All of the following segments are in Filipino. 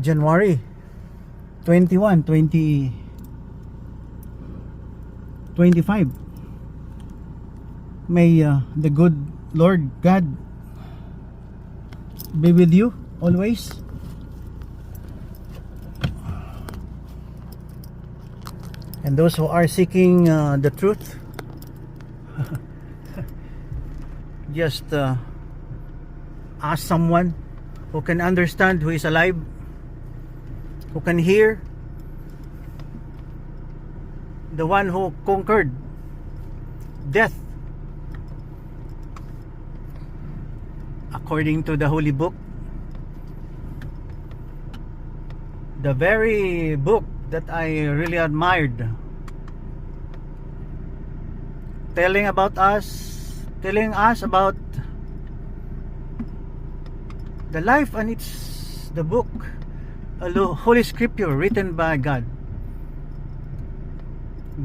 January 21, 2025. May the good Lord God be with you always. And those who are seeking the truth, just ask someone who can understand, who is alive, who can hear, the one who conquered death according to the holy book, the very book that I really admired, telling us about the life, and it's the book, a holy scripture written by God.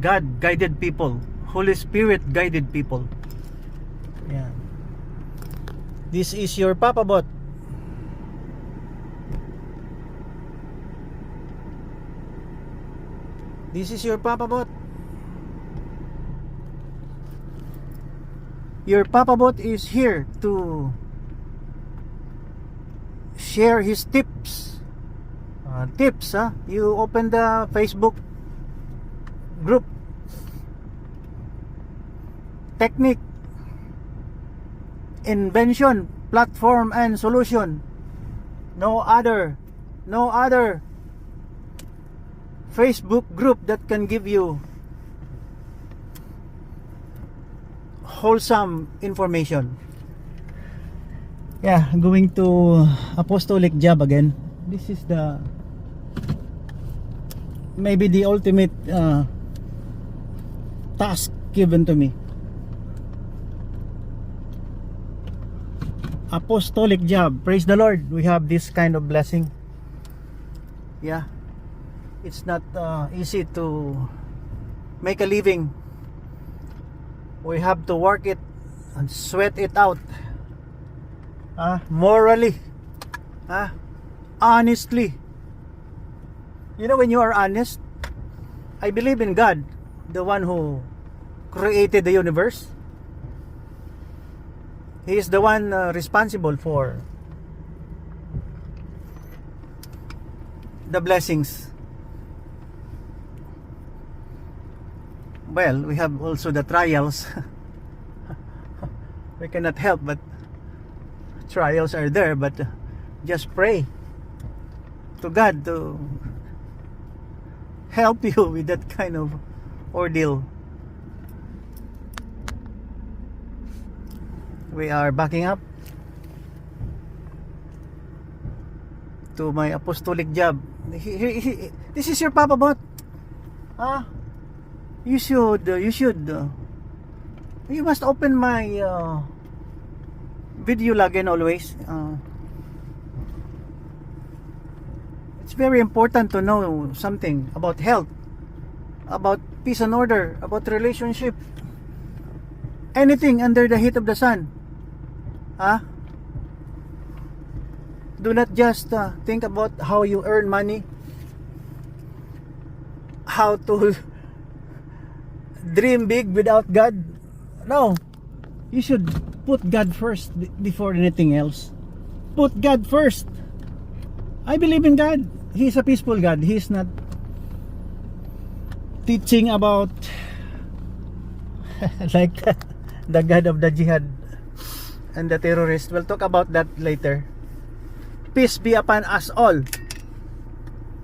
God guided people, Holy Spirit guided people. Yeah. This is your Papa Bot. This is your Papa Bot. Your Papa Bot is here to share his tips. You open the Facebook group, technique, invention, platform, and solution. No other Facebook group that can give you wholesome information. Yeah, going to Apostolic Job again. This is the maybe the ultimate task given to me. Apostolic Job. Praise the Lord. We have this kind of blessing. Yeah, it's not easy to make a living. We have to work it and sweat it out, morally, honestly. You know, when you are honest, I believe in God, the one who created the universe. He is the one responsible for the blessings. Well, we have also the trials. We cannot help but trials are there, but just pray to God to help you with that kind of ordeal. We are backing up to my apostolic job. This is your Papa Bot. You must open my video login always. It's very important to know something about health, about peace and order, about relationship, anything under the heat of the sun. Do not just think about how you earn money, how to dream big without God. No, you should put God first before anything else. Put God first. I believe in God. He's a peaceful God. He's not teaching about like the God of the jihad and the terrorist. We'll talk about that later. Peace be upon us all.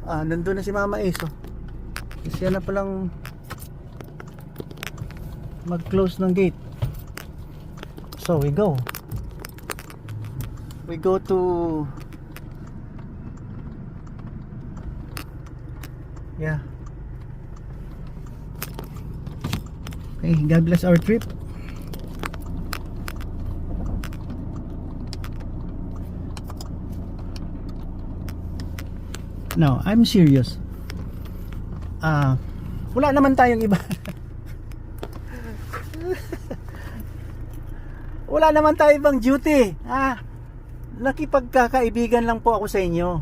Nandun na si Mama Ace. Siya na palang mag-close ng gate. So we go to okay, God bless our trip. No, I'm serious. Wala naman tayong iba. Wala naman tayong ibang duty. Nakipagkakaibigan lang po ako sa inyo.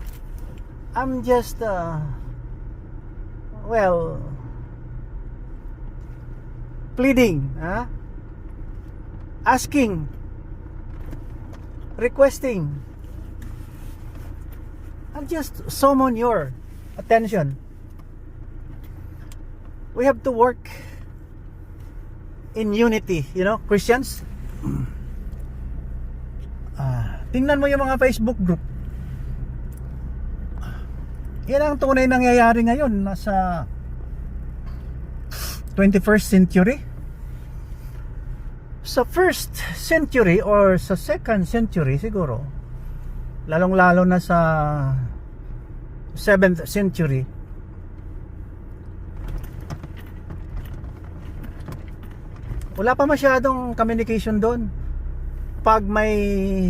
I'm just well, pleading, asking, requesting. I'll just summon your attention. We have to work in unity, you know, Christians. Tingnan mo yung mga Facebook group. Yan ang tunay nangyayari ngayon. Nasa 21st century. Sa 1st century or sa 2nd century siguro, lalong lalo na sa 7th century, wala pa masyadong communication doon. Pag may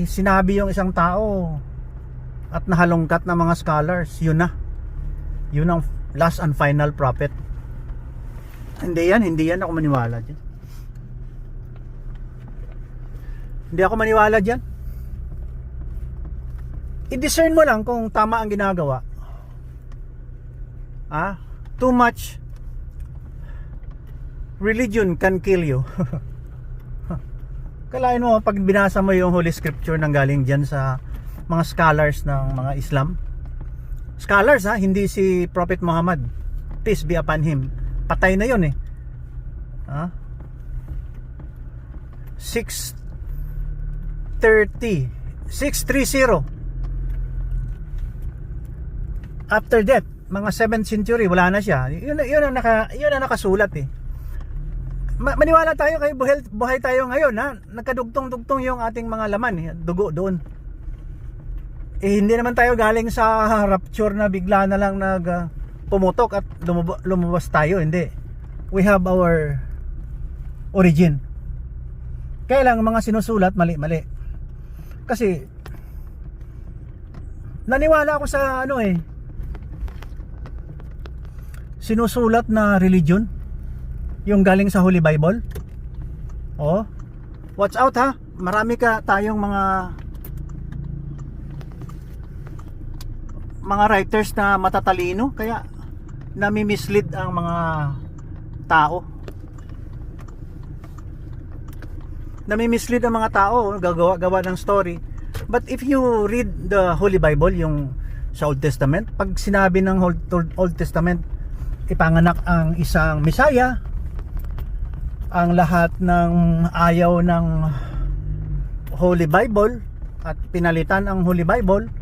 sinabi yung isang tao at nahalongkat ng mga scholars, yun na. Yun ang last and final prophet. Hindi yan ako maniwala dyan. Hindi ako maniwala dyan. I-discern mo lang kung tama ang ginagawa. Too much religion can kill you. Kalain mo pag binasa mo yung Holy Scripture nang galing dyan sa mga scholars ng mga Islam. Scholars hindi si Prophet Muhammad, peace be upon him. Patay na yun 630 after death, mga 7th century, wala na siya. Yun ang nakasulat Maniwala tayo kay buhay tayo ngayon nagkadugtong-dugtong yung ating mga laman dugo doon. Hindi naman tayo galing sa rapture na bigla na lang pumutok at lumabas tayo. Hindi. We have our origin. Kaya lang mga sinusulat mali-mali. Kasi naniwala ako sa sinusulat na religion, yung galing sa Holy Bible. Watch out marami tayong mga writers na matatalino, kaya nami-mislead ang mga tao. Nami-mislead ang mga tao, gawa ng story. But if you read the Holy Bible, yung sa Old Testament, pag sinabi ng Old Testament, ipanganak ang isang Messiah, ang lahat ng ayaw ng Holy Bible at pinalitan ang Holy Bible,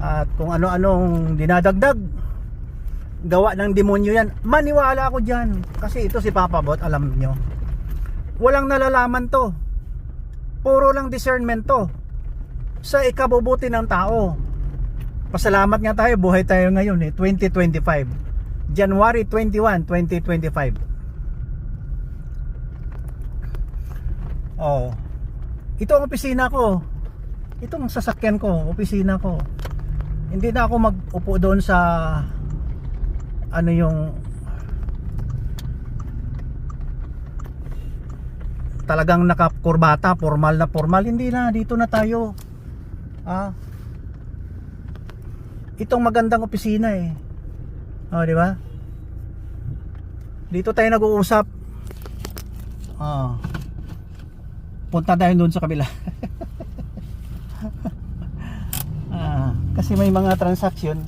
at kung ano-anong dinadagdag, gawa ng demonyo yan. Maniwala ako dyan, kasi ito si Papa Bot, alam nyo, walang nalalaman to, puro lang discernment to sa ikabubuti ng tao. Pasalamat nga tayo, buhay tayo ngayon 2025, January 21, 2025. Ito ang opisina ko. Itong sasakyan ko, opisina ko. Hindi na ako mag-upo doon sa yung talagang nakakurbata, formal na formal. Hindi na, dito na tayo. Itong magandang opisina di ba? Dito tayo nag-uusap. Punta tayo doon sa kabila. Kasi may mga transaction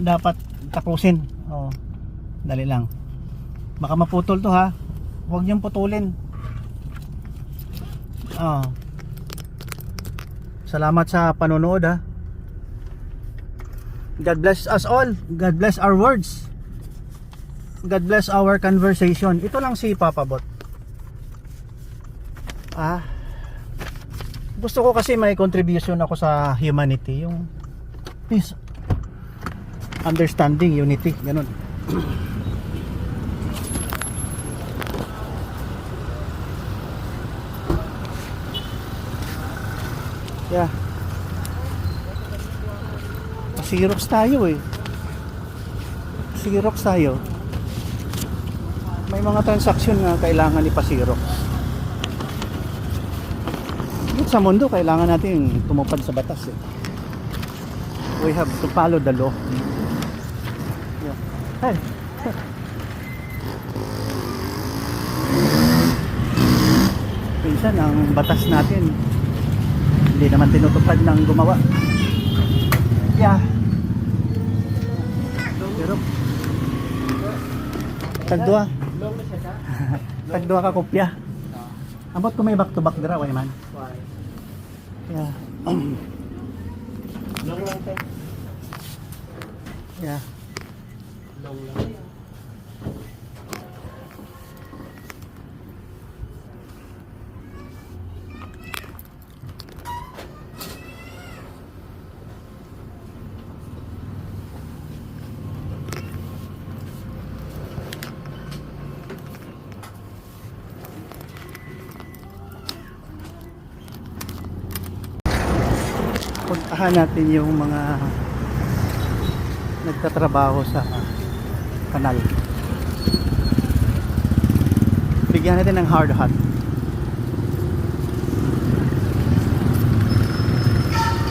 dapat tapusin. Dali lang. Baka maputol to Huwag niyong putulin. Salamat sa panonood God bless us all. God bless our words. God bless our conversation. Ito lang si Papa Bot. Gusto ko kasi may contribution ako sa humanity, yung peace, understanding, unity, ganun. Yeah. Xerox tayo Xerox tayo. May mga transaction na kailangan ipa-Xerox. Sa mundo kailangan natin tumupad sa batas we have to follow the law. Yeah. Hey. Minsan ang batas natin hindi naman tinutupad ng gumawa. Yeah. Pero tagdua. Tagdua ka kopya. Ambot ko may back to back dira way man. Yeah. Long lang tayo. Yeah. Long lang. Puntahan natin yung mga nagtatrabaho sa kanal. Bigyan natin ng hard hat.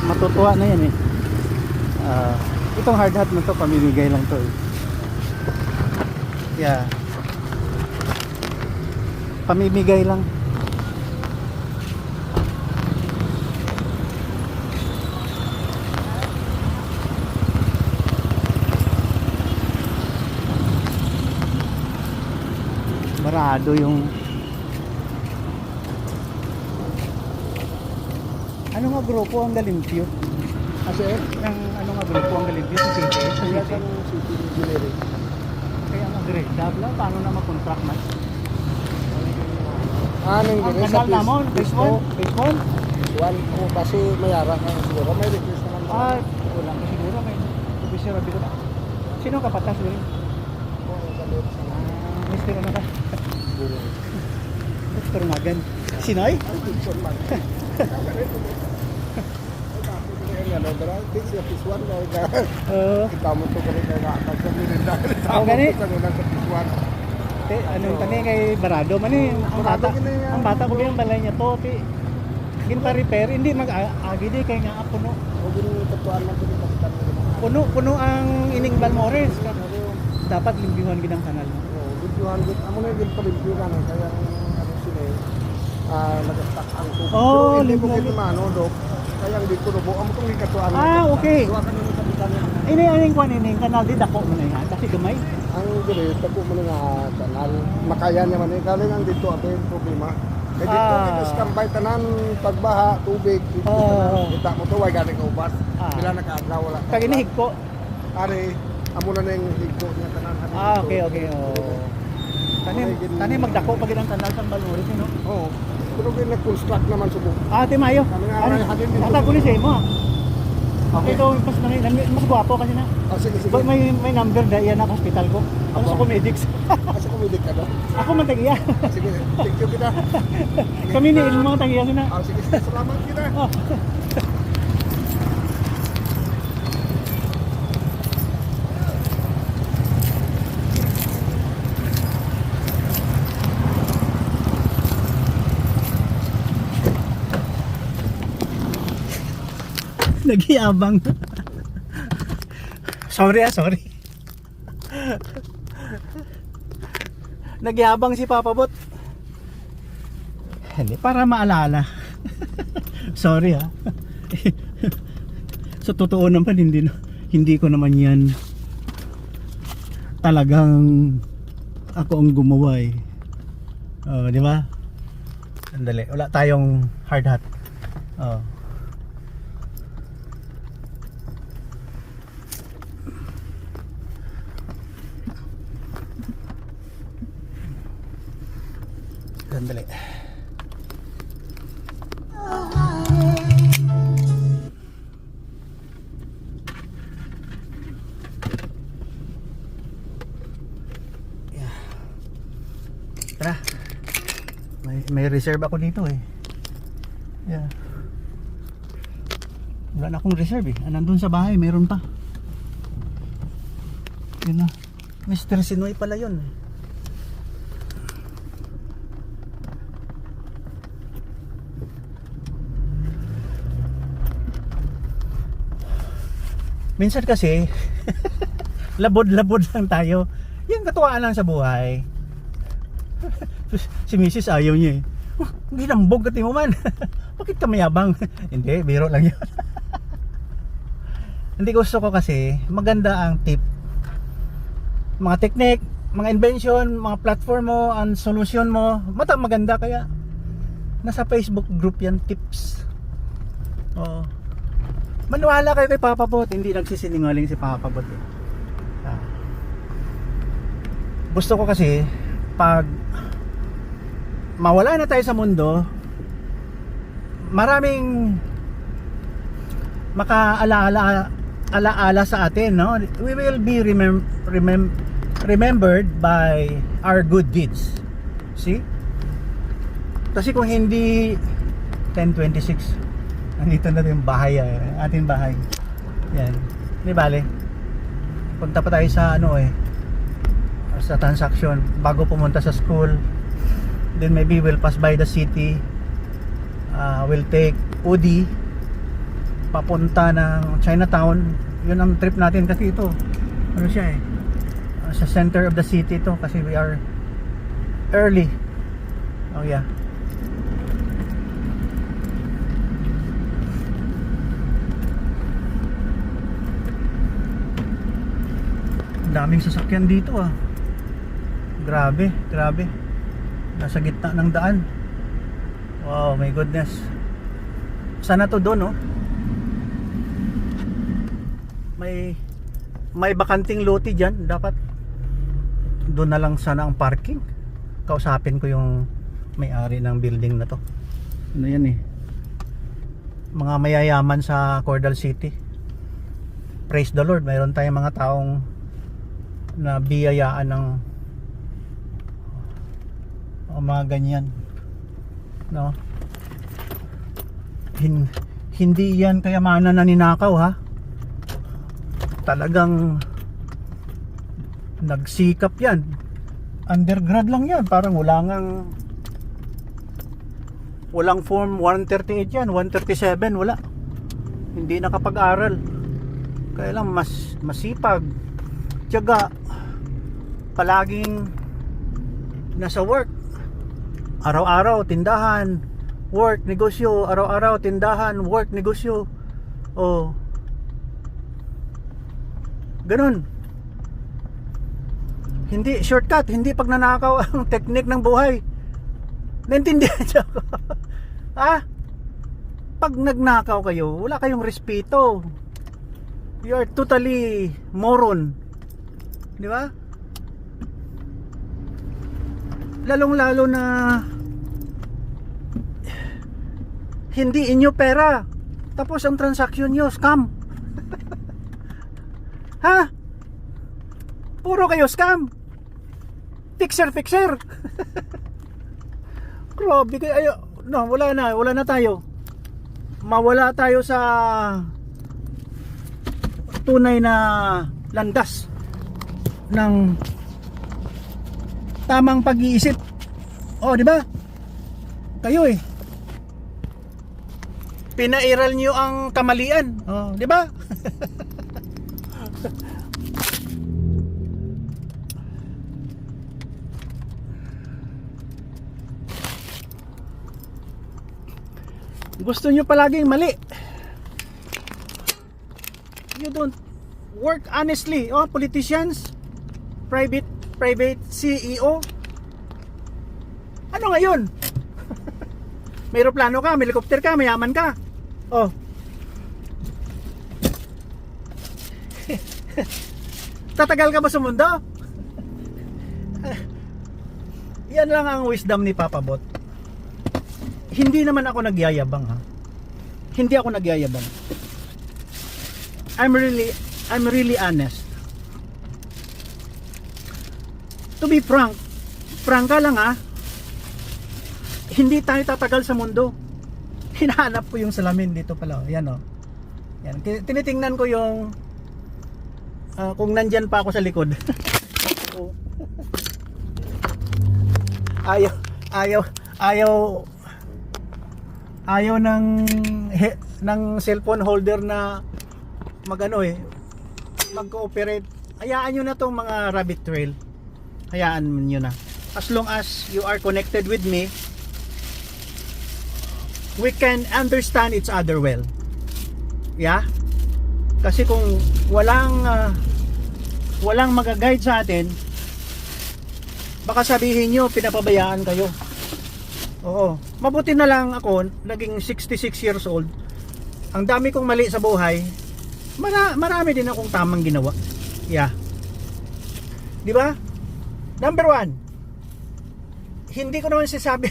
Matutuwa na yan eh. Itong hard hat na to pamimigay lang to eh. Yeah. Pamimigay lang. Marado yung ano nga grupo ang Galimpyo? Kasi ang ano nga grupo ang Galimpyo sa city? Sa city engineering. Kaya ang grade dabla paano na ma-contract man? Anong Ang gano'n sa kanal namon, baseball? Baseball? One ko kasi mayara ka siguro. May request naman. Wala ka siguro may officer abi ko na. Sino ka patas dito? Mister ano ka? Mister Magan. Sinoy? Kita mo to gani kay nakakag sa minenda. Gani? Sa Anong tani kay Barado man eh. Ang bata ko yung balay niya to. Gin pa repair hindi mag-agi di kay nga puno. O gini tatuan man to ni kapitan mo. Puno ang ining Balmores. Dapat limbihan gid ang kanal. Videohan gid amo na gid palimpyo ka na kaya ano sila nag-stack ang tubig. Oh, hindi ko limpyo. gid mano dok. Kaya hindi ko robo amo tong ikatuan. Okay. Duwa ka ni kapitan. Ini aning kwan ining kanal di dako man yan kasi gamay. Ang dili dako man nga kanal makaya niya man kaling ang dito ato yung problema. Kaya dito kinaskambay tanan pagbaha tubig dito tanan kita mo to way galing ubas. Bila nakaadlaw wala. Kag inihigko. Ari amo na ning higko niya tanan. Okay. Tani magdako pag ang kanal sa Balmores no. Oo. Pero kung nag-construct naman subok. Timayo. Tata ko ni sa imo. Okay. Ito pas na mas gwapo kasi na. Sige. May number da yan ang hospital ko. Ako sa Comedics. Asa kumidik ka do? Ako man tagiya. Sige, thank you kita. Kami ni ilmo mga tagiya na. Sige, salamat kita. Nagiyabang. Sorry. Nagyabang si Papa Bot. Hindi para maalala. Sorry ha. So totoo naman hindi ko naman yan talagang ako ang gumawa eh. Di ba? Sandali, wala tayong hard hat. Sandali. Yeah. Tara. May reserve ako dito eh. Yeah. Wala na akong reserve eh. Nandun sa bahay, meron pa. Yun na. Mr. Sinoy pala yun. Minsan kasi labod-labod lang tayo. Yung katuwaan lang sa buhay. Si Mrs. ayaw niya eh. Hindi nambog ka mo man. Bakit ka mayabang? Hindi, biro lang yun. Hindi, gusto ko kasi maganda ang tip. Mga technique, mga invention, mga platform mo, ang solution mo, maganda, kaya nasa Facebook group yan, tips. Oo. Maniwala kayo kay Papa Bot, hindi nagsisinungaling si Papa Bot eh. Gusto ko kasi pag mawala na tayo sa mundo, maraming makaalaala sa atin, no? We will be remembered by our good deeds. See? Kasi kung hindi 10:26, nandito na yung bahay, ating bahay. Yan. Di bale. Punta pa tayo sa sa transaction bago pumunta sa school. Then maybe we'll pass by the city. We'll take Udi papunta ng Chinatown. Yun ang trip natin kasi ito. Ano siya sa center of the city to kasi we are early. Oh yeah. Daming sasakyan dito Grabe, grabe. Nasa gitna ng daan. Wow, my goodness. Sana to doon, May bakanting lote diyan, dapat doon na lang sana ang parking. Kausapin ko yung may-ari ng building na to. Ano yan mga mayayaman sa Cordal City. Praise the Lord, mayroon tayong mga taong na biyayaan ng mga ganyan, no? Hindi yan kayamanan na ninakaw, talagang nagsikap yan. Undergrad lang yan, parang walang form 138 yan, 137 wala. Hindi nakapag-aral, kaya lang masipag, tiyaga, palaging nasa work. Araw-araw tindahan, work, negosyo, araw-araw tindahan, work, negosyo. Ganun. Hindi shortcut, hindi pagnanakaw ang teknik ng buhay. Naintindihan niyo ako? Pag nagnakaw kayo, wala kayong respeto. You are totally moron. Di ba? Lalong-lalo na hindi inyo pera, tapos ang transaksyon nyo scam. Puro kayo scam. Fixer. Grabe kayo. No, wala na tayo. Mawala tayo sa tunay na landas ng tamang pag-iisip. Di ba? Kayo pinairal niyo ang kamalian. Di ba? Gusto niyo palaging mali. You don't work honestly. Politicians, private CEO. Ano ngayon? May aeroplano ka, may helicopter ka, mayaman ka. Tatagal ka ba sa mundo? Yan lang ang wisdom ni Papa Bot. Hindi naman ako nagyayabang, Hindi ako nagyayabang. I'm really honest. To be frank ka lang, hindi tayo tatagal sa mundo. Hinahanap ko yung salamin dito pala. Yan. Yan. Tinitingnan ko yung kung nandyan pa ako sa likod. Ayaw ng cellphone holder na mag-cooperate. Hayaan nyo na tong mga rabbit trail. Hayaan nyo na. As long as you are connected with me, we can understand each other well. Yeah? Kasi kung walang mag-guide sa atin, baka sabihin nyo pinapabayaan kayo. Oo. Mabuti na lang ako, naging 66 years old. Ang dami kong mali sa buhay. Marami din akong tamang ginawa. Yeah. Di ba? Number 1, hindi ko naman sinasabi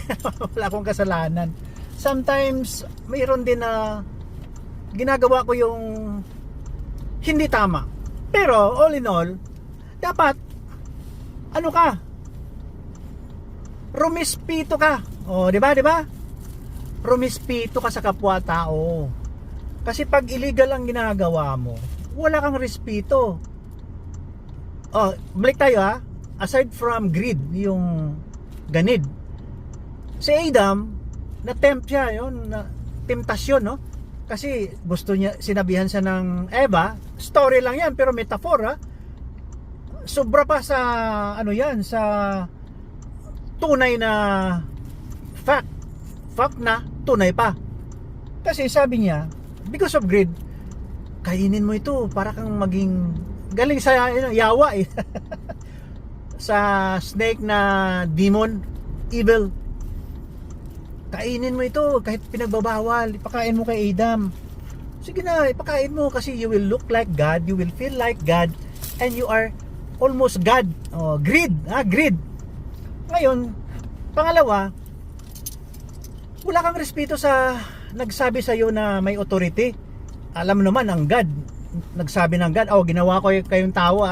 wala akong kasalanan. Sometimes mayroon din na ginagawa ko yung hindi tama. Pero all in all, dapat ano ka? Rumispito ka. Oh, di ba? Di ba? Rumispito ka sa kapwa-tao. Kasi pag illegal ang ginagawa mo, wala kang respeto. Oh, balik tayo ha. Aside from greed, yung ganid. Si Adam, na-tempt siya, yun, na temptasyon, no? Kasi gusto niya, sinabihan siya ng Eva, story lang yan, pero metaphor, ha? Sobra pa sa, ano yan, sa tunay na fact na tunay pa. Kasi sabi niya, because of greed, kainin mo ito para kang maging galing sa yawa eh. Sa snake na demon, evil. Kainin mo ito kahit pinagbabawal, ipakain mo kay Adam. Sige na, ipakain mo kasi you will look like God, you will feel like God, and you are almost God. Oh, greed, greed. Ngayon, pangalawa, wala kang respeto sa nagsabi sa iyo na may authority. Alam mo naman ang God, nagsabi ng God, ginawa ko kayong tao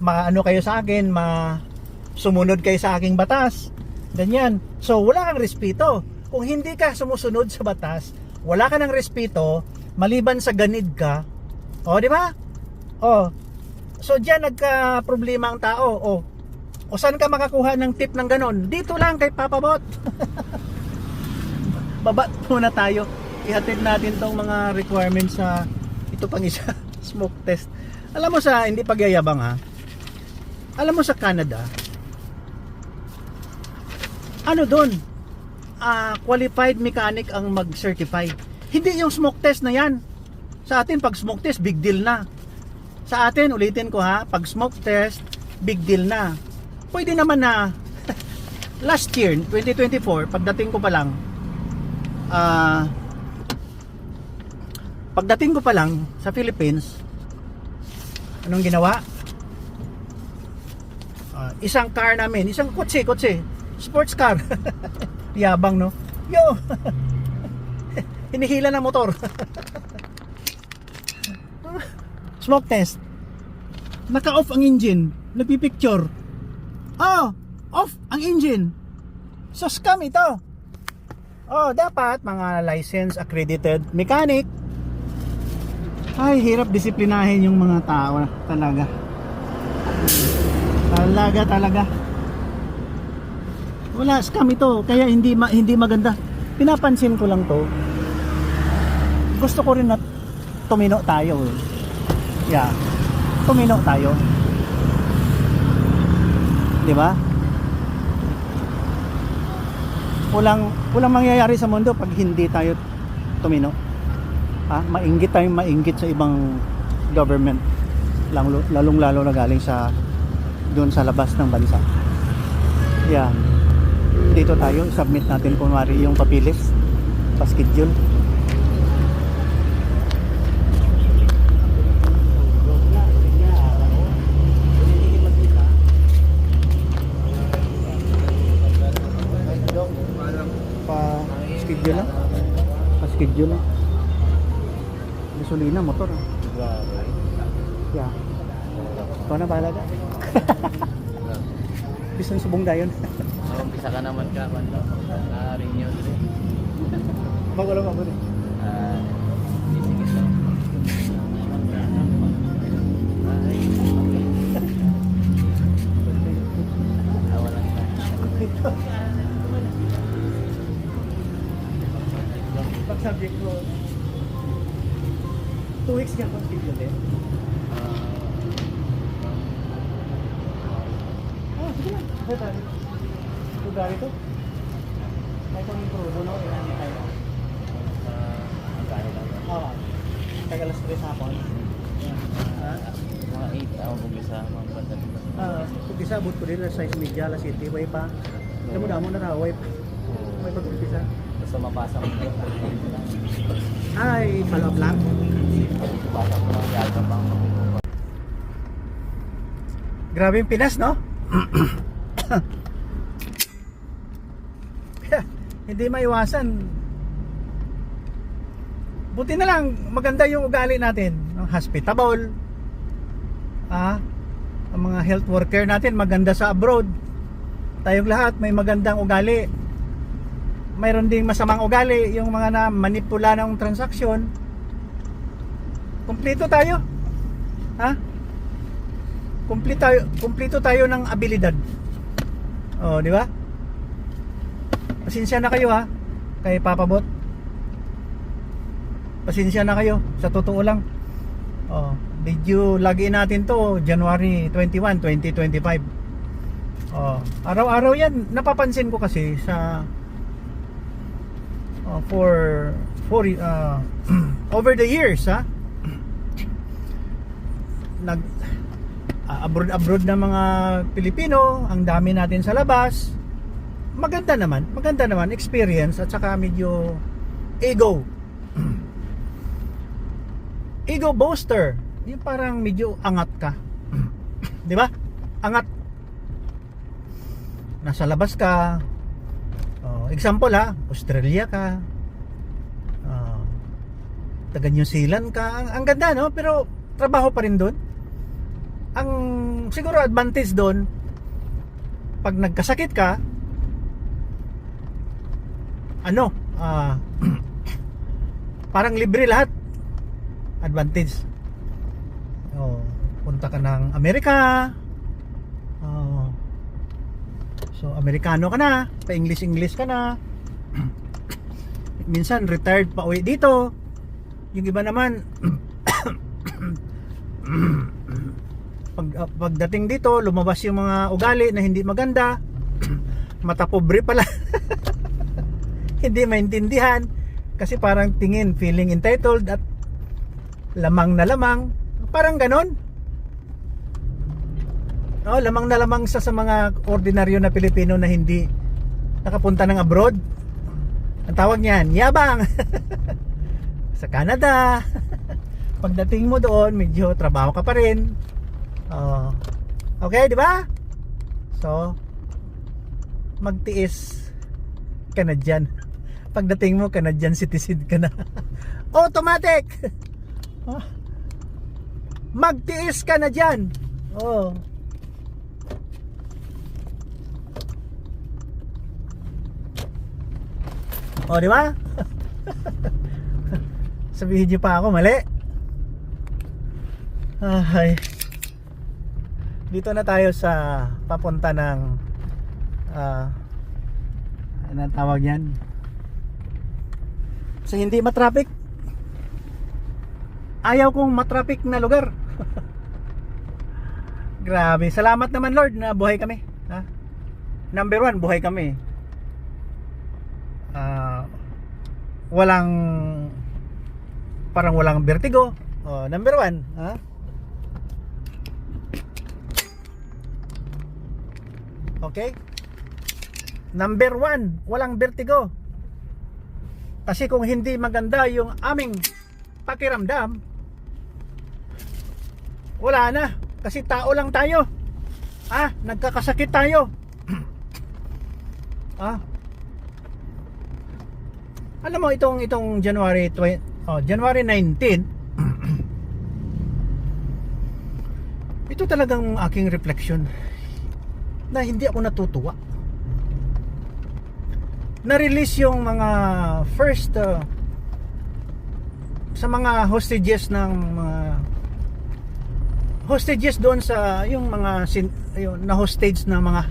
maano kayo sa akin, sumunod kayo sa aking batas. Ganyan. So wala kang respeto. Kung hindi ka sumusunod sa batas, wala ka ng respeto, maliban sa ganid ka. Di ba? So diyan nagka-problema ang tao. O saan ka makakuha ng tip ng ganon? Dito lang kay Papa Bot. Baba muna tayo. Ihatid natin tong mga requirements sa ito pang isa, smoke test. Alam mo sa, hindi pagyayabang alam mo sa Canada, ano doon? Qualified mechanic ang mag-certify. Hindi yung smoke test na yan. Sa atin, pag smoke test, big deal na. Sa atin, ulitin ko pag smoke test, big deal na. Pwede naman na last year, 2024, pagdating ko pa lang, sa Philippines, anong ginawa? Isang car namin, isang kotse, sports car. Yabang, no? Yo! Hinihila ng motor. Smoke test. Naka-off ang engine. Nagpipicture. Off ang engine. So scam ito. Dapat mga license accredited mechanic. Ay, hirap disiplinahin yung mga tao talaga. Talaga. Wala, scam ito. Kaya hindi maganda. Pinapansin ko lang to. Gusto ko rin na tumino tayo. Yeah. Tumino tayo. 'Di ba? Walang mangyayari sa mundo pag hindi tayo tumino. Mainggit tayong mainggit sa ibang government, lalong-lalo na galing sa doon sa labas ng bansa. Yeah. Dito tayo, submit natin kunwari yung papilis, pa-schedule. Pa-schedule lang. Pa-schedule lang. Gasolina, motor. Yeah. Ikaw na bahala ka. Bisang subong dayon. Umpisa ka naman ka, renew rin. Bago lang ako rin. Sige lang. Walang Pag subject ko, 2 weeks ka pang schedule din. Lugar ito. May kaming crudo, no? Ilan na tayo? Ang kaya lang. Oo. Tagalas 3 hapon. Mga 8 ako umpisa, mga banda dito. Kung isabot ko din sa size media, la city, way pa. Alam mo damo na na, way pag-umpisa. Basta mapasa ko dito. Ay, follow up lang. Mapasa ko lang yaga pang Grabe yung Pinas, no? Hindi maiwasan. Buti na lang, maganda yung ugali natin. Hospitable. Ang mga health worker natin, maganda sa abroad. Tayong lahat, may magandang ugali. Mayroon ding masamang ugali, yung mga na manipula ng transaksyon. Kumpleto tayo. Kumpleto tayo ng abilidad. Oh, di ba? Pasensya na kayo kay Papa Bot. Pasensya na kayo, sa totoo lang. Oh, video lagi natin to January 21, 2025. Oh, araw-araw 'yan. Napapansin ko kasi sa for over the years, abroad na mga Pilipino, ang dami natin sa labas. Maganda naman experience at saka medyo ego booster, yung parang medyo angat ka. Di ba? Angat. Nasa labas ka. Example Australia ka. Taga New Zealand ka. Ang ganda, no? Pero trabaho pa rin doon. Ang siguro advantage doon, pag nagkasakit ka, parang libre lahat. Advantage. Punta ka ng Amerika. So Amerikano ka na, pa-English ka na. Minsan retired pa uwi dito. Yung iba naman pagdating dito, lumabas yung mga ugali na hindi maganda. Mata pobre pala. Hindi maintindihan kasi parang feeling entitled at lamang na lamang, parang ganon. Lamang na lamang sa mga ordinaryo na Pilipino na hindi nakapunta ng abroad. Ang tawag niyan, yabang. Sa Canada. Pagdating mo doon, medyo trabaho ka pa rin. Okay, di ba? So, magtiis ka na dyan. Pagdating mo, Canadian citizen ka na. Automatic. Magtiis ka na dyan. Di ba? Sabihin niyo pa ako mali. Dito na tayo sa papunta ng anong tawag yan? Sa hindi matraffic. Ayaw kong matraffic na lugar. Grabe. Salamat naman Lord na buhay kami. Number 1, buhay kami. Parang walang vertigo. Number 1, Okay? Number 1, walang vertigo. Kasi kung hindi maganda yung aming pakiramdam, wala na. Kasi tao lang tayo. Nagkakasakit tayo. Alam mo itong January 19, ito talagang aking reflection na hindi ako natutuwa. Na-release yung mga first sa mga hostages ng mga hostages doon sa yung mga na hostage na mga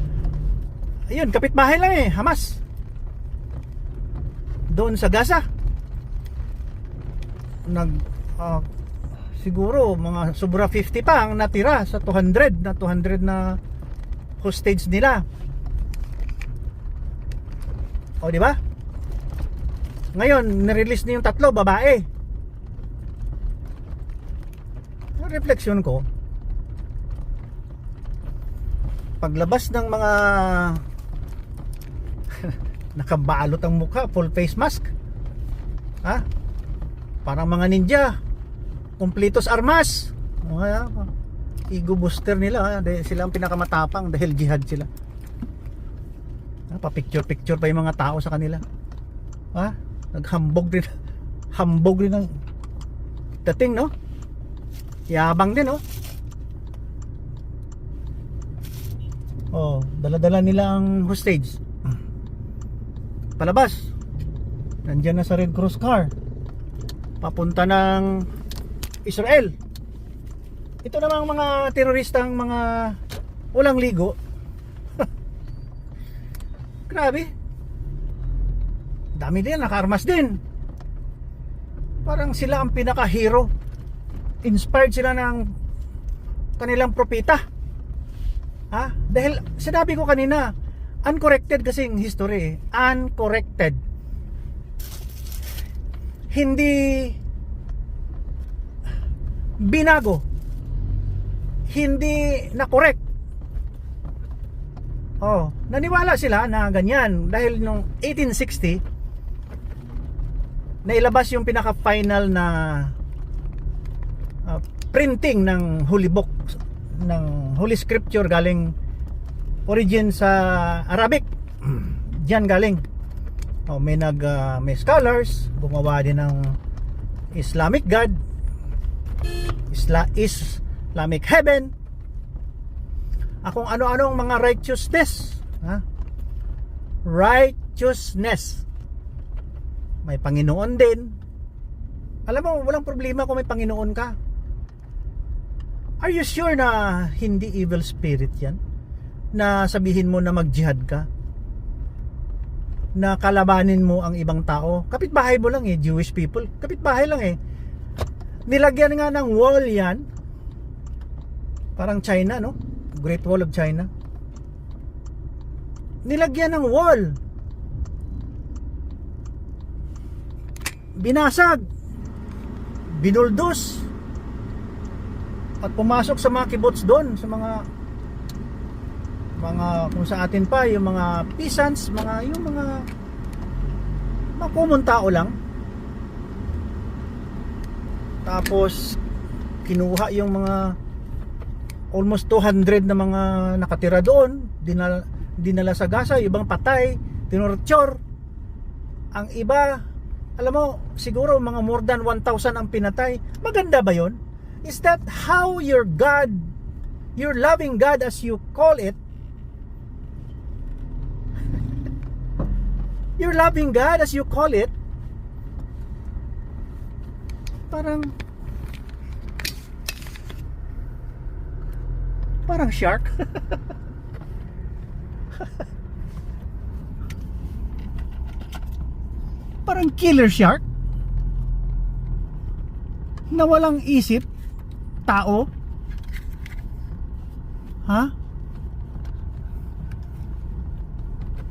kapitbahay lang Hamas doon sa Gaza. Siguro mga sobra 50 pa ang natira sa 200 na hostage nila. O, di ba? Ngayon, nirelease na yung 3 babae. Ang refleksyon ko, paglabas ng mga nakabalot ang mukha, full face mask, ha? Parang mga ninja, kumpletos armas. Ego booster nila, dahil sila ang pinakamatapang dahil jihad sila. Pa-picture pa yung mga tao sa kanila. Ha? Naghambog din. Hambog din ang dating, no? Yabang din, no? Oh, dala-dala nila ang hostage. Palabas. Nandiyan na sa Red Cross car. Papunta ng Israel. Ito namang mga teroristang mga walang ligo. Grabe. Dami din, naka-armas din. Parang sila ang pinaka-hero. Inspired sila ng kanilang propeta. Ha? Dahil sinabi ko kanina, uncorrected kasing history. Uncorrected. Hindi binago. Hindi na-correct. Oh, naniwala sila na ganyan dahil nung 1860 nailabas yung pinaka-final na printing ng Holy Book, ng Holy Scripture, galing origin sa Arabic. Diyan galing. Oh, may scholars gumawa din ng Islamic God, Islamic heaven, akong ano-anong mga righteousness, ha? Righteousness. May Panginoon din. Alam mo, walang problema kung may Panginoon ka. Are you sure na hindi evil spirit yan? Na sabihin mo na mag-jihad ka? Na kalabanin mo ang ibang tao? Kapitbahay mo lang eh, Jewish people. Kapitbahay lang eh. Nilagyan nga ng wall yan. Parang China, no? Great Wall of China. Nilagyan ng wall. Binasag. Binuldos. At pumasok sa mga kibbutz doon, sa mga kung sa atin pa, yung mga peasants, yung mga common tao lang. Tapos kinuha yung mga almost 200 na mga nakatira doon, dinala sa Gaza, yung ibang patay, tinorture. Ang iba, alam mo, siguro mga more than 1,000 ang pinatay. Maganda ba yon? Is that how your God, your loving God as you call it, your loving God as you call it, parang shark? Parang killer shark na walang isip, tao, ha?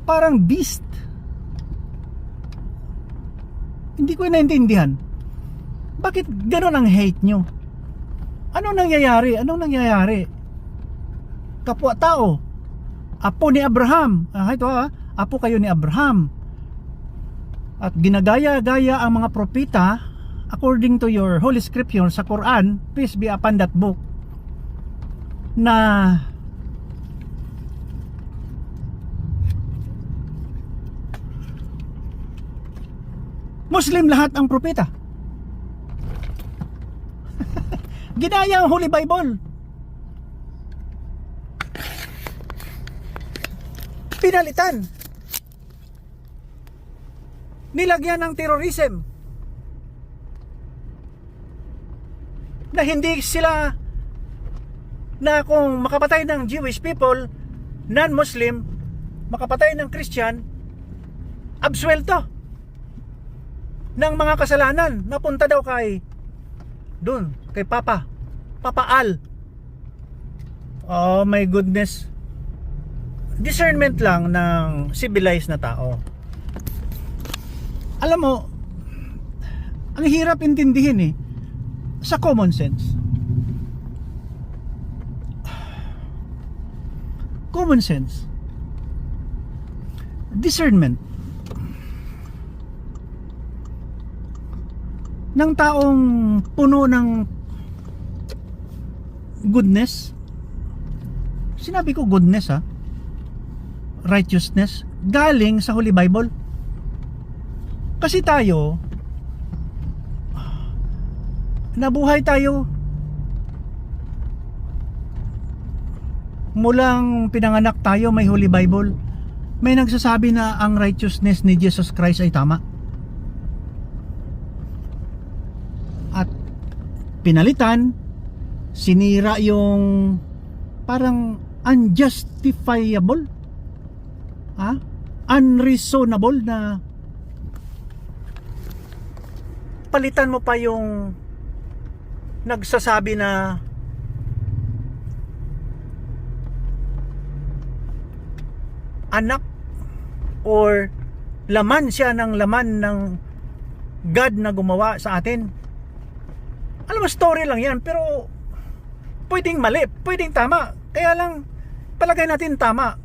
Parang beast. Hindi ko naintindihan. Bakit gano'n ang hate nyo? Anong nangyayari? Kapwa tao, apo ni Abraham. Ito apo kayo ni Abraham. At ginagaya-gaya ang mga propeta according to your Holy Scripture sa Quran, peace be upon that book, na Muslim lahat ang propeta. Ginaya ang Holy Bible. Pinalitan. Nilagyan ng terrorism. Na hindi sila, na kung makapatay ng Jewish people, non-Muslim, makapatay ng Christian, absuelto ng mga kasalanan. Napunta daw kay Papa Al. Oh my goodness. discernment lang ng civilized na tao. Alam mo, ang hirap intindihin eh, sa common sense. Common sense. Discernment. Ng taong puno ng goodness. Sinabi ko goodness ha. Righteousness. Galing sa Holy Bible. Kasi tayo, nabuhay tayo mulang pinanganak tayo, may Holy Bible. May nagsasabi na ang righteousness ni Jesus Christ ay tama. At pinalitan, sinira yung parang unjustifiable, unreasonable na palitan mo pa yung nagsasabi na anak or laman siya ng laman ng God na gumawa sa atin. Alam mo, story lang yan, pero pwedeng mali, pwedeng tama. Kaya lang palagay natin tama.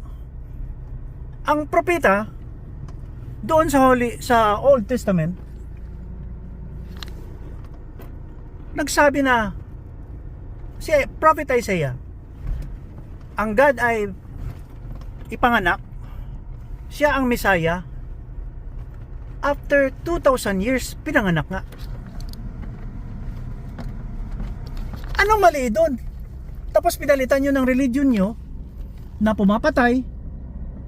Ang propeta doon sa Old Testament nagsabi na si Prophet Isaiah, ang God ay ipanganak, siya ang Messiah. After 2,000 years pinanganak nga. Anong mali doon? Tapos pinalitan nyo ng religion nyo na pumapatay.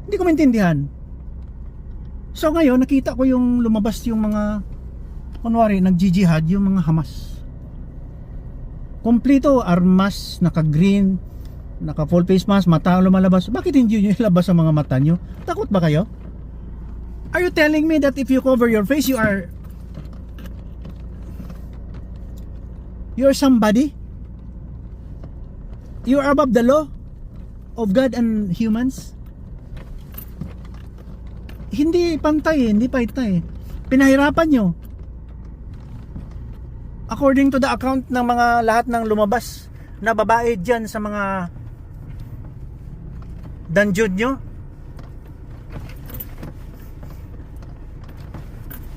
Hindi ko maintindihan. So ngayon nakita ko yung lumabas yung mga kunwari nag-jihad, yung mga Hamas. Kompleto armas, naka-green, naka full face mask, mata lumalabas. Bakit hindi nyo ilabas ang mga mata nyo? Takot ba kayo? Are you telling me that if you cover your face you're somebody? You're above the law of God and humans? Hindi pantay, hindi pantay. Pinahirapan nyo. According to the account ng mga lahat ng lumabas na babae dyan sa mga dungeon nyo,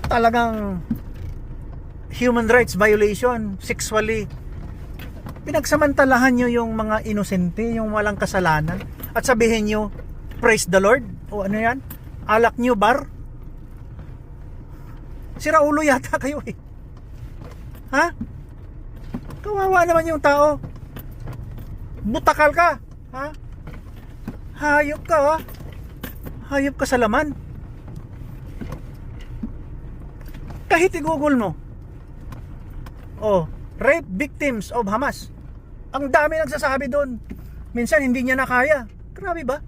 talagang human rights violation, sexually. Pinagsamantalahan nyo yung mga inosente, yung walang kasalanan, at sabihin nyo praise the Lord, o ano yan, alak nyo bar. Sira ulo yata kayo eh. Ha? Kawawa naman yung tao. Butakal ka, ha? Hayop ka, ha? Hayop ka sa laman. Kahit i-google mo, rape victims of Hamas, ang dami nagsasabi doon. Minsan hindi niya na kaya. Grabe ba?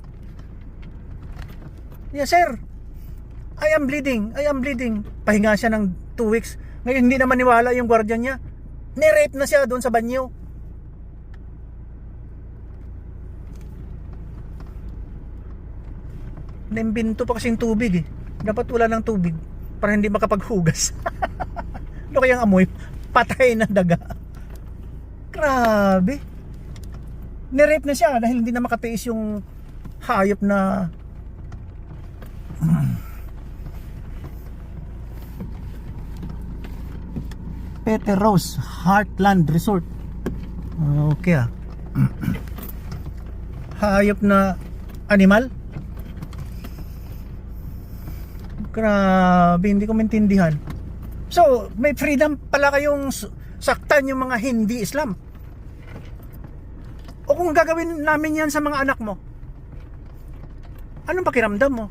Yes sir, I am bleeding. Pahinga siya ng 2 weeks. Ngayon hindi na maniwala yung guardian niya. Ni-rape na siya doon sa banyo. Naimbinto pa kasing tubig eh. Dapat wala ng tubig para hindi makapaghugas. Ano kayang amoy? Patay na daga. Grabe. Ni-rape na siya dahil hindi na makatiis yung hayop na Peter Rose Heartland Resort. Okay hayop na animal. Grabe, hindi ko maintindihan. So, may freedom pala kayong saktan yung mga hindi Islam. O kung gagawin namin yan sa mga anak mo, anong pakiramdam mo?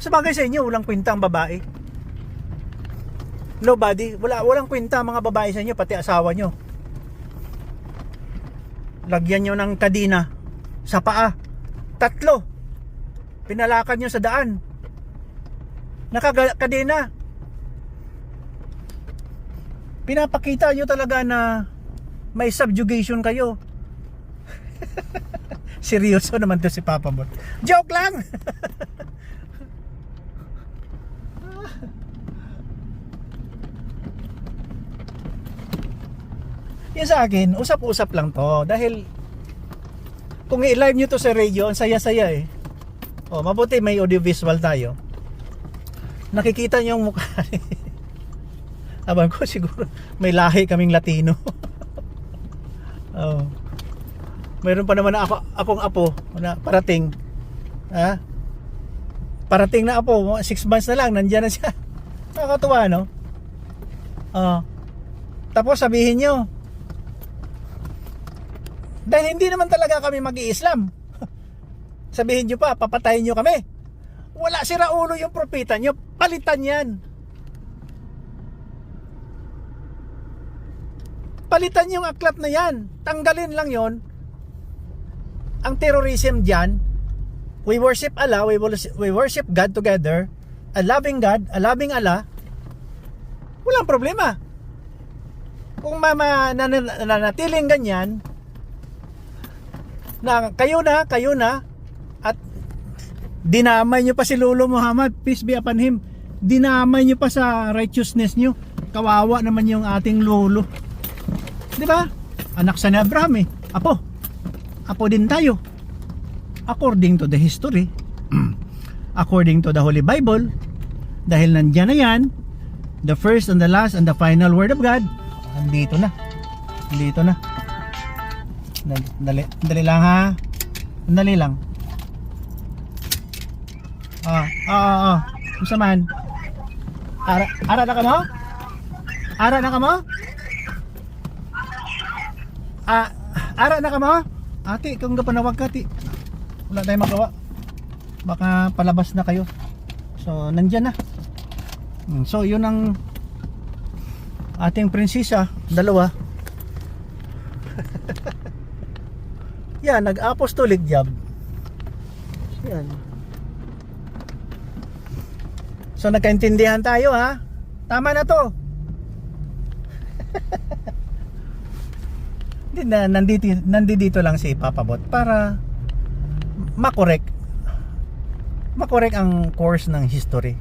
Sabagay sa inyo, walang kwenta ang babae. Nobody, walang kwenta ang mga babae sa inyo, pati asawa nyo. Lagyan nyo ng kadina sa paa. 3. Pinalakad nyo sa daan. Nakakadena. Pinapakita nyo talaga na may subjugation kayo. Seryoso naman to si Papa Bot. Joke lang. Yan sa akin, usap-usap lang to. Dahil kung i-live nyo to sa radio, ang saya-saya eh. Oh, mabuti may audiovisual tayo. Nakikita nyo yung mukha ni abang ko siguro may lahi kaming Latino. Oh. Mayroon pa naman akong apo na parating. Ha? Parating na apo, 6 months na lang nandiyan na siya. Nakakatuwa, no? Tapos sabihin nyo, dahil hindi naman talaga kami mag-i-Islam. Sabihin nyo pa, papatayin nyo kami. Wala sira ulo yung propeta nyo. Palitan yan. Palitan yung aklat na yan. Tanggalin lang yon. Ang terrorism dyan, we worship Allah, we worship God together. A loving God, a loving Allah. Walang problema. Kung nanatiling ganyan, na kayo na at dinamay nyo pa si Lolo Muhammad, peace be upon him, dinamay nyo pa sa righteousness nyo. Kawawa naman yung ating lolo, di ba? Anak sa ni Abraham eh, apo din tayo according to the history. According to the Holy Bible, dahil nandyan na yan, the first and the last and the final word of God, andito na. Dali lang ha. Dali lang. Kusaman. Ara na ka mo? Ara na ka mo? Ara na ka mo? Ate, kung gapanawag ka, ti. Wala tayong magawa. Baka palabas na kayo. So, nandyan na. So, yun ang ating prinsesa, dalawa. Yan, nag-apostolic job. Yan. So, nagkaintindihan tayo ha. Tama na to. Nandito lang si Papa Bot para makorek ang course ng history.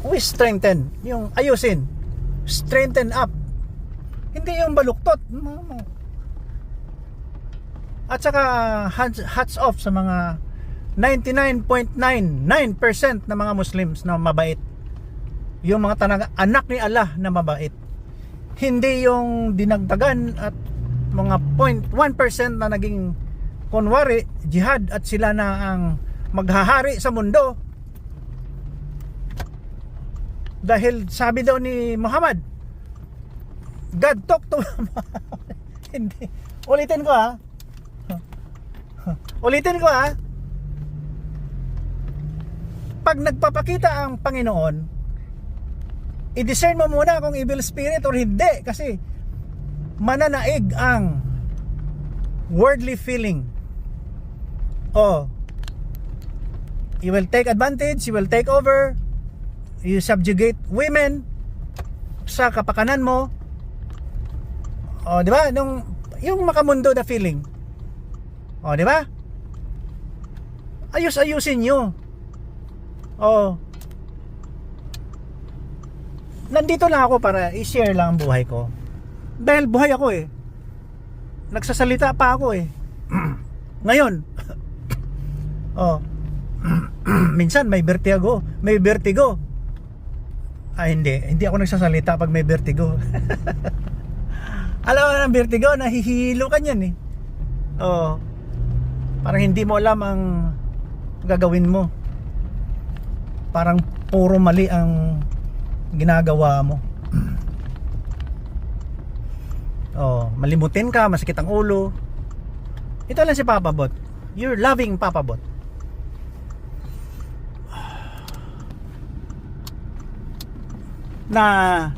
We strengthen, yung ayusin, strengthen up, hindi yung baluktot. At saka hats off sa mga 99.99% na mga Muslims na mabait, yung mga anak ni Allah na mabait, hindi yung dinagdagan at mga 0.1% na naging kunwari jihad at sila na ang maghahari sa mundo. Dahil sabi daw ni Muhammad, God talk to hindi. Ulitin ko ha. Pag nagpapakita ang Panginoon, i-discern mo muna kung evil spirit or hindi, kasi mananaig ang worldly feeling. You will take advantage, you will take over, you subjugate women sa kapakanan mo. Di ba? Yung makamundo na feeling. Di ba? Ayusin nyo. Nandito lang ako para i-share lang ang buhay ko. Dahil buhay ako eh. Nagsasalita pa ako eh. Ngayon. Minsan may vertigo. Hindi ako nagsasalita pag may vertigo. Alam mo ng vertigo, nahihilo ka niyan eh. Parang hindi mo alam ang gagawin mo. Parang puro mali ang ginagawa mo. Malimutin ka, masakit ang ulo. Ito lang si Papa Bot. You're loving Papa Bot. Na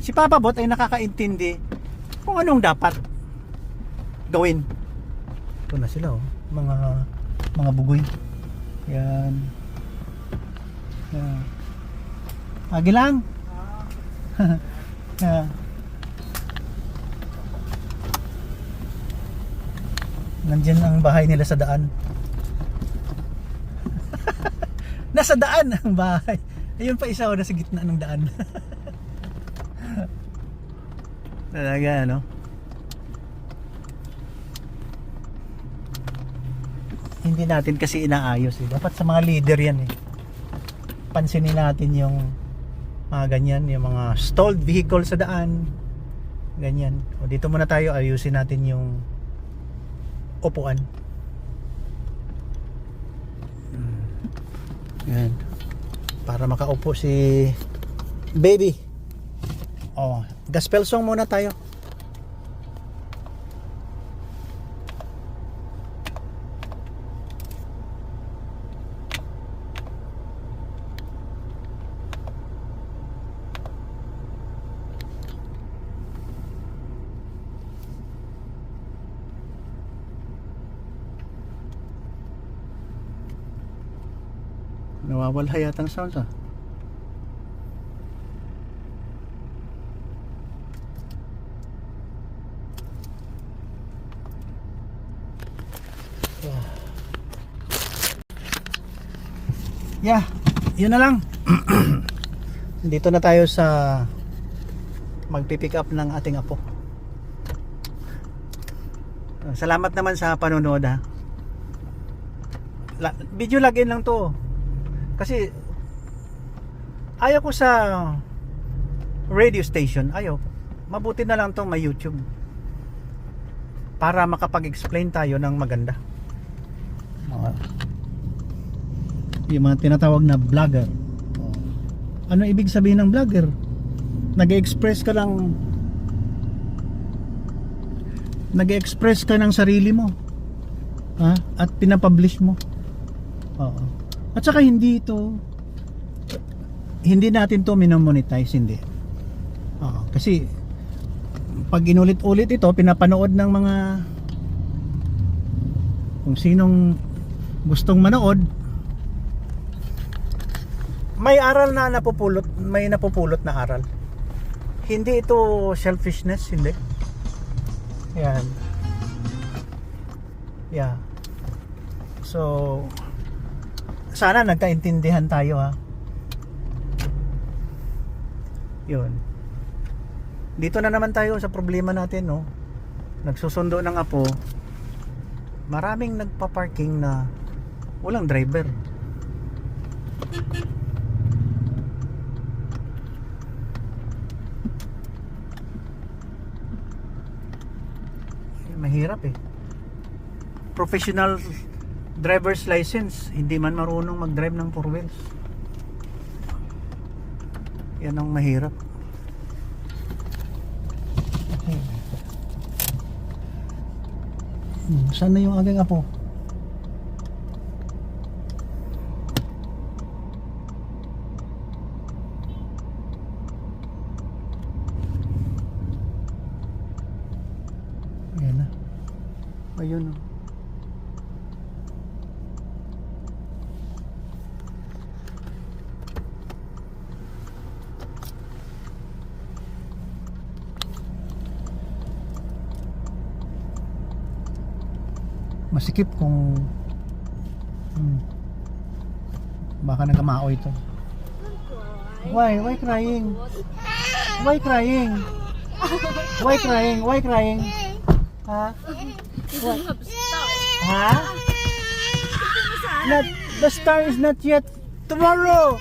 si Papa Bot ay nakakaintindi kung anong dapat gawin. Ito na sila mga bugoy. Yan. Agi lang. Nandyan ang bahay nila sa daan. Nasa daan ang bahay. Ayun pa isa, nasa gitna ng daan. Talaga, ano? Hindi natin kasi inaayos eh. Dapat sa mga leader yan eh. Pansinin natin yung mga ganyan, yung mga stalled vehicle sa daan. Ganyan. O dito muna tayo, ayusin natin yung upuan. Yan. Para makaupo si baby. Oh, gospel song muna tayo. Nawawala yata ang sounds ah. Yeah, yun na lang. Dito na tayo sa magpipick up ng ating apo. Salamat naman sa panonood ha. Video login lang to. Kasi ayaw ko sa radio station, ayaw. Mabuti na lang tong may YouTube. Para makapag-explain tayo ng maganda. Yung mga tinatawag na vlogger. Ano ibig sabihin ng vlogger? Nag-express ka ng sarili mo. Ha? At pinapublish mo. Oo. At saka hindi natin to minomonetize, hindi. Oo. Kasi pag inulit-ulit ito, pinapanood ng mga kung sinong gustong manood, may aral na napupulot, may napupulot na aral. Hindi ito selfishness, hindi. Yan. Yeah. So, sana nagkaintindihan tayo ha. Yun. Dito na naman tayo sa problema natin, no. Nagsusundo ng apo. Maraming nagpa-parking na walang driver. Mahirap eh. Professional driver's license, hindi man marunong mag-drive ng 4 wheels. Yan ang mahirap. Okay. Saan na yung aking apo? Ayan na. Ayun o. Masikip kung baka nagkamao ito. Why crying? Why crying? Why crying? Why crying? Ha? What? Ha? Not, the star is not yet tomorrow.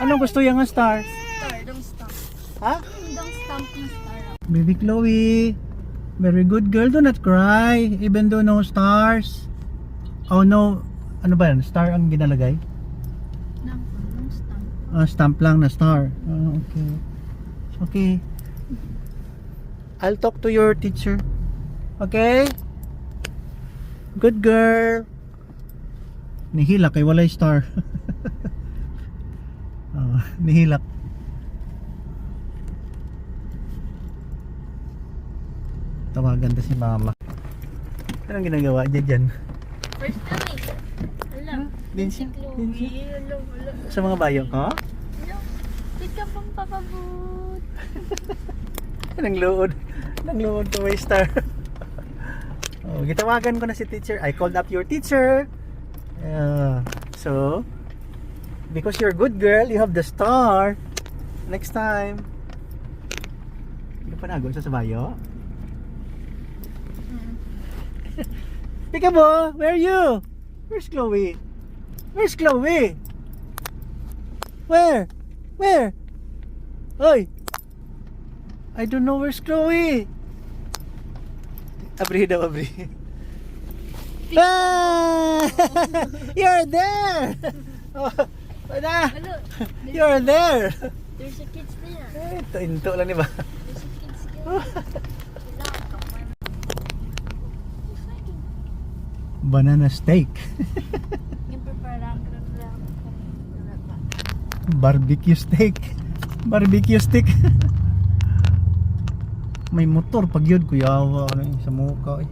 Anong gusto yung star? Star, dong stamp. Ha? Dong stamp ng star. Baby Chloe, very good girl, do not cry even though no stars. Oh no, ano ba yan? Star ang ginalagay? Dong stamp. Stamp lang na star. Okay. Okay. I'll talk to your teacher. Okay? Good girl. Nihilak kay walay star. Nihilak. Tawagan ta si mama. Anong ginagawa niya dyan? First time eh. Alam. Lindsay? Chloe. Alam. Sa mga bayo ko? Alam. Wait ka pang papabot. Nang load. Nang load to may star. Oh, gitawagan ko na si teacher. I called up your teacher. So, because you're a good girl, you have the star. Next time. Hindi ka pa nago sa sabayo? Peekaboo, where are you? Where's Chloe? Where's Chloe? Where? Where? Hoy! I don't know where's Chloe. Abri daw, abri. Ah! You're there! Oh, wala! Hello. You're there! There's a kids there. Into lang, di ba? There's a kids there. Banana steak. Yung preparang lang. Barbecue steak. Barbecue stick. May motor pag yun, kuyawa ano sa mukha eh.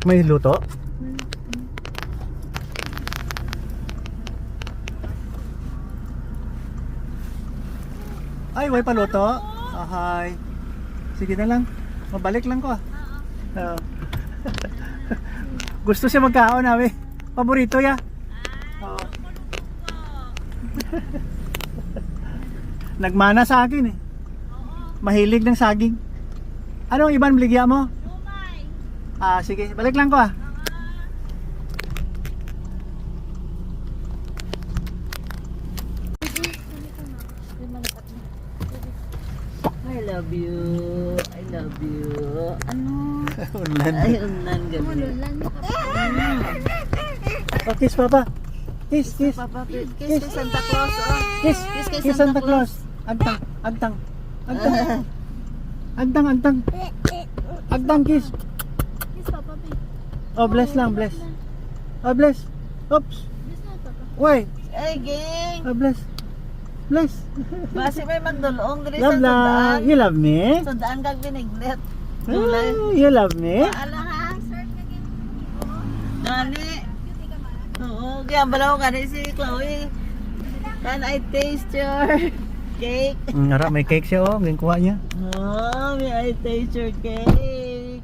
May luto? Ay, may paluto? Ahay. Sige na lang. Mabalik lang ko ah. Oo. Gusto siya magkaon namin. Paborito ya. Oo. Nagmana sa akin eh. Mahilig ng saging. Anong ibang beligya mo? Ah, sige. Balik lang ko ah. I love you. I love you. Ano? Ulan. Ay, unan gabi. Mululan ka pa. Oh, kiss papa. Kiss, kiss. Papa, kiss kay Santa Claus. Oh. Kiss. Kiss kay Kiss Santa Claus. Agtang, agtang. Agtang. Agtang, agtang. Agtang kiss. Kiss Papa B. Oh, bless lang, bless. Oh, bless. Oops. Kiss na Papa. Wait. Ay, gang. Oh, bless. Bless. Basi may magdulong diri sa Love lang. sundaan. You love me? Sundaan kag biniglet. Oh, you love me? Ala ha. Dali. Oo, kaya balaw ka rin si Chloe. Can I taste your cake? Ngara, may cake siya oh. Ngayon kuha niya. Oh, may I taste your cake.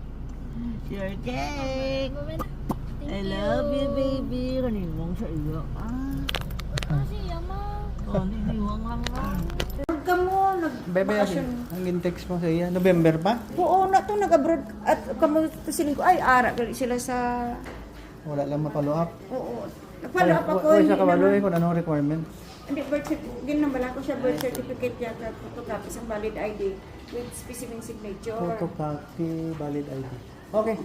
Your cake. I love you, baby. Kanimong sa iyo. Ah, Kasi yama. oh, niniwang lang lang. Kamo Bebe, ang text mo sa iya. November pa? Oo na to nag-abroad at kamo siling ko ay ara gali sila sa Wala lang ma-follow up. oo. Nagpalo up ako. Wala hindi siya kabalo naman- eh kung anong requirements. Hindi birth certificate ginambala ko siya birth certificate yata photocopy sa valid ID with specific signature. Photocopy, valid ID. Okay.